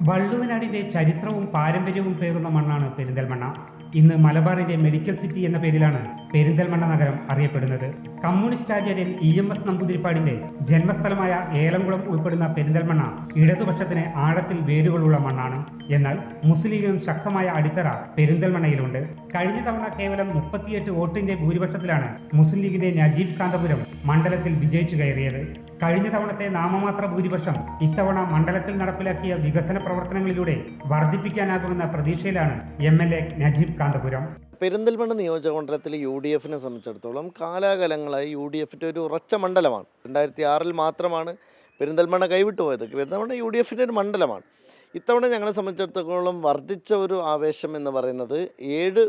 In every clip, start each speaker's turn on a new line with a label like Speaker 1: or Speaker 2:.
Speaker 1: വള്ളുവനാടിന്റെ ചരിത്രവും പാരമ്പര്യവും പേറുന്ന മണ്ണാണ് പെരിന്തൽമണ്ണ. ഇന്ന് മലബാറിന്റെ മെഡിക്കൽ സിറ്റി എന്ന പേരിലാണ് പെരിന്തൽമണ്ണ നഗരം അറിയപ്പെടുന്നത്. കമ്മ്യൂണിസ്റ്റ് ആചാര്യൻ EMS നമ്പൂതിരിപ്പാടിന്റെ ജന്മസ്ഥലമായ ഏലംകുളം ഉൾപ്പെടുന്ന പെരിന്തൽമണ്ണ ഇടതുപക്ഷത്തിന് ആഴത്തിൽ വേരുകളുള്ള മണ്ണാണ്. എന്നാൽ മുസ്ലിം ലീഗിനും ശക്തമായ അടിത്തറ പെരിന്തൽമണ്ണയിലുണ്ട്. കഴിഞ്ഞ തവണ കേവലം 38 വോട്ടിന്റെ ഭൂരിപക്ഷത്തിലാണ് മുസ്ലിം ലീഗിന്റെ നജീബ് കാന്തപുരം മണ്ഡലത്തിൽ വിജയിച്ചു കയറിയത്. കഴിഞ്ഞ തവണത്തെ നാമമാത്ര ഭൂരിപക്ഷം ഇത്തവണ മണ്ഡലത്തിൽ നടപ്പിലാക്കിയ വികസന പ്രവർത്തനങ്ങളിലൂടെ വർദ്ധിപ്പിക്കാനാകുമെന്ന പ്രതീക്ഷയിലാണ് MLA നജീബ് കാന്തപുരം.
Speaker 2: പെരിന്തൽമണ്ണ നിയോജകമണ്ഡലത്തിൽ UDFനെ സംബന്ധിച്ചിടത്തോളം കാലാകാലങ്ങളായി UDFന്റെ ഒരു ഉറച്ച മണ്ഡലമാണ്. 2006 മാത്രമാണ് പെരിന്തൽമണ്ണ കൈവിട്ടു പോയത്. പെരിന്തൽമണ്ണ UDFന്റെ ഒരു മണ്ഡലമാണ്. ഇത്തവണ ഞങ്ങളെ സംബന്ധിച്ചിടത്തോളം വർദ്ധിച്ച ഒരു ആവേശം എന്ന് പറയുന്നത് 7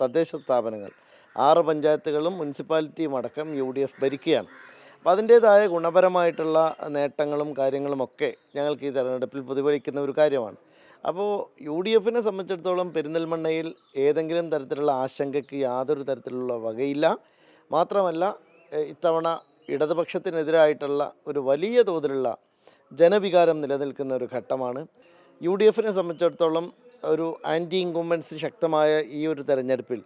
Speaker 2: തദ്ദേശ സ്ഥാപനങ്ങൾ, 6 പഞ്ചായത്തുകളും മുനിസിപ്പാലിറ്റിയും അടക്കം UDF ഭരിക്കുകയാണ്. അപ്പോൾ അതിൻ്റേതായ ഗുണപരമായിട്ടുള്ള നേട്ടങ്ങളും കാര്യങ്ങളുമൊക്കെ ഞങ്ങൾക്ക് ഈ തെരഞ്ഞെടുപ്പിൽ പ്രതിഫലിക്കുന്ന ഒരു കാര്യമാണ്. അപ്പോൾ UDFനെ സംബന്ധിച്ചിടത്തോളം പെരിന്തൽമണ്ണയിൽ ഏതെങ്കിലും തരത്തിലുള്ള ആശങ്കയ്ക്ക് യാതൊരു തരത്തിലുള്ള വകയില്ല. മാത്രമല്ല ഇത്തവണ ഇടതുപക്ഷത്തിനെതിരായിട്ടുള്ള ഒരു വലിയ തോതിലുള്ള ജനവികാരം നിലനിൽക്കുന്ന ഒരു ഘട്ടമാണ്. UDFനെ സംബന്ധിച്ചിടത്തോളം ഒരു ആൻറ്റി ഇൻകുംബൻസി ശക്തമായ ഈ ഒരു തെരഞ്ഞെടുപ്പിൽ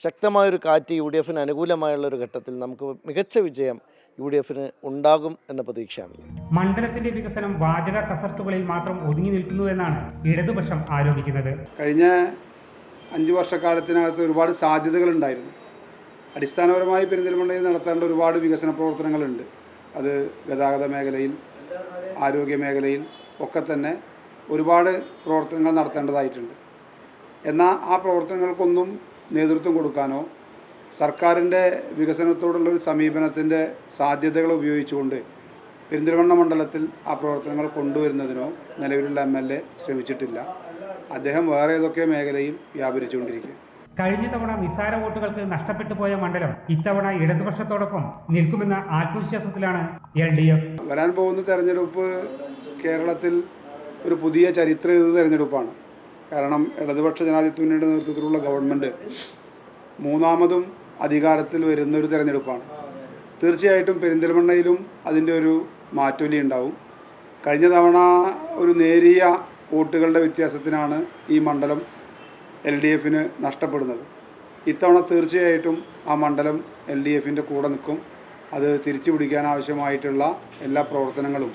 Speaker 2: ശക്തമായൊരു കാറ്റ് UDFന് അനുകൂലമായുള്ളൊരു ഘട്ടത്തിൽ നമുക്ക് മികച്ച വിജയം UDFന് ഉണ്ടാകും എന്ന പ്രതീക്ഷയാണ്.
Speaker 1: മണ്ഡലത്തിന്റെ വികസനം വാചക കസർത്തുകളിൽ മാത്രം ഒതുങ്ങി നിൽക്കുന്നുവെന്നാണ് ഇടതുപക്ഷം ആരോപിക്കുന്നത്.
Speaker 3: കഴിഞ്ഞ 5 വർഷക്കാലത്തിനകത്ത് ഒരുപാട് സാധ്യതകളുണ്ടായിരുന്നു. അടിസ്ഥാനപരമായി പെരിന്തൽമണ്ണയിൽ നടത്തേണ്ട ഒരുപാട് വികസന പ്രവർത്തനങ്ങളുണ്ട്. അത് ഗതാഗത മേഖലയിൽ, ആരോഗ്യ മേഖലയിൽ ഒക്കെ തന്നെ ഒരുപാട് പ്രവർത്തനങ്ങൾ നടത്തേണ്ടതായിട്ടുണ്ട്. എന്നാൽ ആ പ്രവർത്തനങ്ങൾക്കൊന്നും നേതൃത്വം കൊടുക്കാനോ സർക്കാരിൻ്റെ വികസനത്തോടുള്ള ഒരു സമീപനത്തിൻ്റെ സാധ്യതകൾ ഉപയോഗിച്ചുകൊണ്ട് പെരിന്തൽമണ്ണ മണ്ഡലത്തിൽ ആ പ്രവർത്തനങ്ങൾ കൊണ്ടുവരുന്നതിനോ നിലവിലുള്ള MLA ശ്രമിച്ചിട്ടില്ല. അദ്ദേഹം വേറെ ഏതൊക്കെ മേഖലയിൽ വ്യാപരിച്ചുകൊണ്ടിരിക്കും.
Speaker 1: കഴിഞ്ഞ തവണ നിസ്സാര വോട്ടുകൾക്ക് നഷ്ടപ്പെട്ടു പോയ മണ്ഡലം ഇത്തവണ ഇടതുപക്ഷത്തോടൊപ്പം നിൽക്കുമെന്ന ആത്മവിശ്വാസത്തിലാണ് LDF.
Speaker 3: വരാൻ പോകുന്ന തെരഞ്ഞെടുപ്പ് കേരളത്തിൽ ഒരു പുതിയ ചരിത്ര തെരഞ്ഞെടുപ്പാണ്. കാരണം ഇടതുപക്ഷ ജനാധിപത്യ മുന്നണിയുടെ നേതൃത്വത്തിലുള്ള ഗവൺമെൻറ് മൂന്നാമതും അധികാരത്തിൽ വരുന്നൊരു തെരഞ്ഞെടുപ്പാണ്. തീർച്ചയായിട്ടും പെരിന്തൽമണ്ണയിലും അതിൻ്റെ ഒരു മാറ്റൊലി ഉണ്ടാവും. കഴിഞ്ഞ തവണ ഒരു നേരിയ വോട്ടുകളുടെ വ്യത്യാസത്തിനാണ് ഈ മണ്ഡലം LDFന് നഷ്ടപ്പെടുന്നത്. ഇത്തവണ തീർച്ചയായിട്ടും ആ മണ്ഡലം LDFൻ്റെ കൂടെ നിൽക്കും. അത് തിരിച്ചു പിടിക്കാനാവശ്യമായിട്ടുള്ള എല്ലാ പ്രവർത്തനങ്ങളും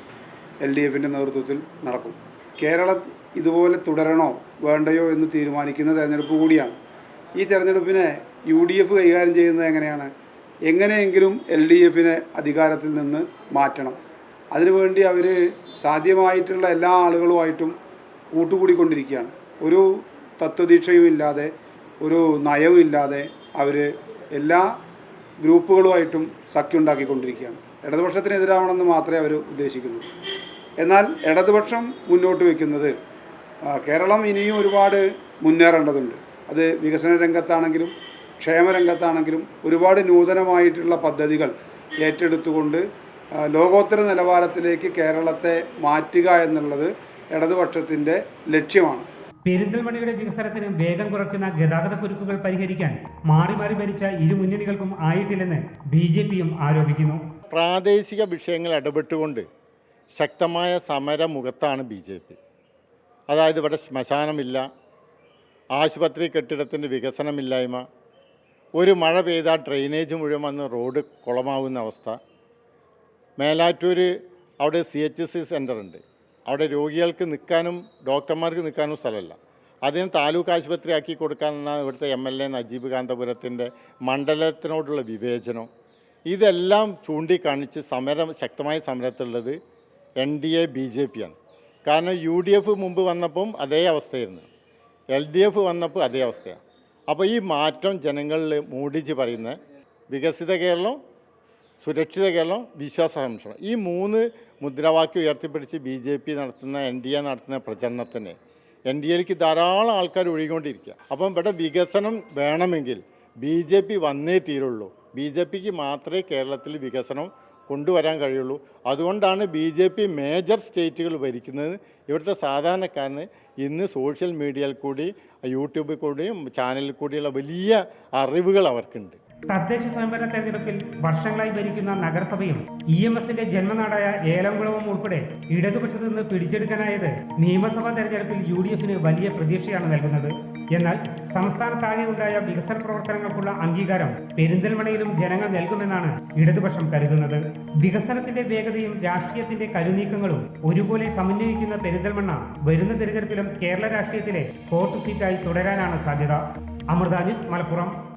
Speaker 3: LDFൻ്റെ നേതൃത്വത്തിൽ നടക്കും. കേരളം ഇതുപോലെ തുടരണോ വേണ്ടയോ എന്ന് തീരുമാനിക്കുന്ന തെരഞ്ഞെടുപ്പ് കൂടിയാണ്. ഈ തെരഞ്ഞെടുപ്പിനെ UDF കൈകാര്യം ചെയ്യുന്നത് എങ്ങനെയെങ്കിലും LDFനെ അധികാരത്തിൽ നിന്ന് മാറ്റണം. അതിനുവേണ്ടി അവർ സാധ്യമായിട്ടുള്ള എല്ലാ ആളുകളുമായിട്ടും കൂട്ടുകൂടിക്കൊണ്ടിരിക്കുകയാണ്. ഒരു തത്വദീക്ഷയും ഇല്ലാതെ, ഒരു നയവും ഇല്ലാതെ അവർ എല്ലാ ഗ്രൂപ്പുകളുമായിട്ടും സഖ്യമുണ്ടാക്കിക്കൊണ്ടിരിക്കുകയാണ്. ഇടതുപക്ഷത്തിനെതിരാവണമെന്ന് മാത്രമേ അവർ ഉദ്ദേശിക്കുന്നുള്ളൂ. എന്നാൽ ഇടതുപക്ഷം മുന്നോട്ട് വയ്ക്കുന്നത് കേരളം ഇനിയും ഒരുപാട് മുന്നേറേണ്ടതുണ്ട്. അത് വികസന രംഗത്താണെങ്കിലും ക്ഷേമരംഗത്താണെങ്കിലും ഒരുപാട് നൂതനമായിട്ടുള്ള പദ്ധതികൾ ഏറ്റെടുത്തുകൊണ്ട് ലോകോത്തര നിലവാരത്തിലേക്ക് കേരളത്തെ മാറ്റുക എന്നുള്ളത് ഇടതുപക്ഷത്തിൻ്റെ ലക്ഷ്യമാണ്.
Speaker 1: പെരിന്തൽമണ്ണയുടെ വികസനത്തിന് വേഗം കുറയ്ക്കുന്ന ഗതാഗത കുരുക്കുകൾ പരിഹരിക്കാൻ മാറി മാറി ഭരിച്ച ഇരു മുന്നണികൾക്കും ആയിട്ടില്ലെന്ന് BJPയും ആരോപിക്കുന്നു.
Speaker 4: പ്രാദേശിക വിഷയങ്ങൾ ഇടപെട്ടുകൊണ്ട് ശക്തമായ സമരമുഖത്താണ് BJP. അതായത് ഇവിടെ ശ്മശാനമില്ല, ആശുപത്രി കെട്ടിടത്തിൻ്റെ വികസനമില്ലായ്മ, ഒരു മഴ പെയ്താൽ ഡ്രെയിനേജ് മുഴുവൻ വന്ന് റോഡ് കുളമാവുന്ന അവസ്ഥ. മേലാറ്റൂർ അവിടെ CHC സെൻ്റർ ഉണ്ട്. അവിടെ രോഗികൾക്ക് നിൽക്കാനും ഡോക്ടർമാർക്ക് നിൽക്കാനും സ്ഥലമില്ല. അതിന് താലൂക്ക് ആശുപത്രി ആക്കി കൊടുക്കാനാണ് ഇവിടുത്തെ MLA നജീബ് കാന്തപുരത്തിൻ്റെ മണ്ഡലത്തിനോടുള്ള വിവേചനം. ഇതെല്ലാം ചൂണ്ടിക്കാണിച്ച് ശക്തമായ സമരത്തിലുള്ളത് NDA BJPയാണ്. കാരണം UDF മുമ്പ് വന്നപ്പം അതേ അവസ്ഥയായിരുന്നു, LDF വന്നപ്പോൾ അതേ അവസ്ഥയാണ്. അപ്പോൾ ഈ മാറ്റം ജനങ്ങളിൽ മൂടിച്ച് പറയുന്ന വികസിത കേരളം, സുരക്ഷിത കേരളം, വിശ്വാസ സംരക്ഷണം, ഈ 3 മുദ്രാവാക്യം ഉയർത്തിപ്പിടിച്ച് BJP നടത്തുന്ന NDA നടത്തുന്ന പ്രചരണത്തിന് NDAയിലേക്ക് ധാരാളം ആൾക്കാർ ഒഴുകിക്കൊണ്ടിരിക്കുക. അപ്പം ഇവിടെ വികസനം വേണമെങ്കിൽ BJP വന്നേ തീരുള്ളൂ. BJPക്ക് മാത്രമേ കേരളത്തിൽ വികസനം കൊണ്ടുവരാൻ കഴിയുള്ളൂ. അതുകൊണ്ടാണ് BJP മേജർ സ്റ്റേറ്റുകൾ ഭരിക്കുന്നത്. ഇവിടുത്തെ സാധാരണക്കാരന് ഇന്ന് സോഷ്യൽ മീഡിയയിൽ കൂടി, യൂട്യൂബിൽ കൂടിയും ചാനലിൽ കൂടിയുള്ള വലിയ അറിവുകൾ അവർക്കുണ്ട്.
Speaker 1: തദ്ദേശ സ്വയംഭരണ തെരഞ്ഞെടുപ്പിൽ വർഷങ്ങളായി ഭരിക്കുന്ന നഗരസഭയും EMSന്റെ ജന്മനാടായ ഏലംകുളവും ഉൾപ്പെടെ ഇടതുപക്ഷത്തു നിന്ന് പിടിച്ചെടുക്കാനായത് നിയമസഭാ തെരഞ്ഞെടുപ്പിൽ UDFന് വലിയ പ്രതീക്ഷയാണ് നൽകുന്നത്. എന്നാൽ സംസ്ഥാനത്താകെ ഉണ്ടായ വികസന പ്രവർത്തനങ്ങൾക്കുള്ള അംഗീകാരം പെരിന്തൽമണ്ണയിലും ജനങ്ങൾ നൽകുമെന്നാണ് ഇടതുപക്ഷം കരുതുന്നത്. വികസനത്തിന്റെ വേഗതയും രാഷ്ട്രീയത്തിന്റെ കരുനീക്കങ്ങളും ഒരുപോലെ സമന്വയിക്കുന്ന പെരിന്തൽമണ്ണ വരുന്ന തെരഞ്ഞെടുപ്പിലും കേരള രാഷ്ട്രീയത്തിലെ ഹോട്ട് സീറ്റായി തുടരാനാണ് സാധ്യത. അമൃത ന്യൂസ്, മലപ്പുറം.